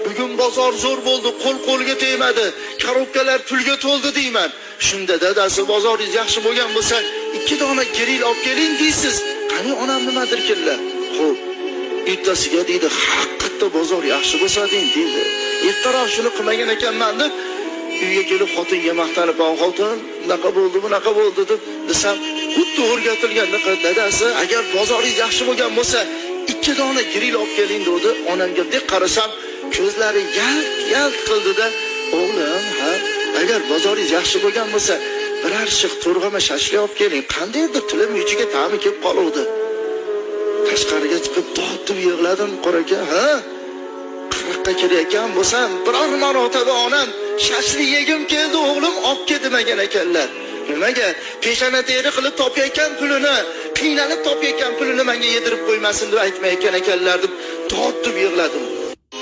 Bugun bozor zo'r bo'ldi, qo'l-qo'lga tegmadi, korobkalar pulga to'ldi deyman. Shunda dadasi bozoringiz yaxshi bo'lgan bo'lsa, 2 dona gril olib keling deysiz. Qani onam nimadirkinlar? Xo'p, ertasiga deydi, haqiqatda bozor yaxshi bo'lsa deydi. Ertaroq shuni qilmagan ekanman deb uyga kelib xotinga maqtanib, "Xotin, bunaqa bo'ldi, bunaqa bo'ldi" deb desam, xuddi o'rgatilganda dadasi, agar bozoringiz yaxshi bo'lgan bo'lsa, 2 dona gril olib keling dedi. Onamga deb qarasam, ko'zlari yalt qildi-da, "O'g'lim, ha, agar bozoringiz yaxshi bo'lgan bo'lsa, biror shiq to'rg'ama shashlik olib keling. Qandaydir tilim yuchiga ta'mi kelib qoluvdi." Tashqariga chiqib tortib yig'ladim, "Qoraka, ha? Qirqqa kelayotgan bo'lsam, biror marotaba onam shashlik yegim keldi, o'g'lim olib kel demagan ekanlar. Nimaga? Peshana teri qilib topayotgan pulini, qiynalib topayotgan pulini menga yedirib qo'ymasin deb aytmayotgan ekanlar" deb tortib yig'ladim.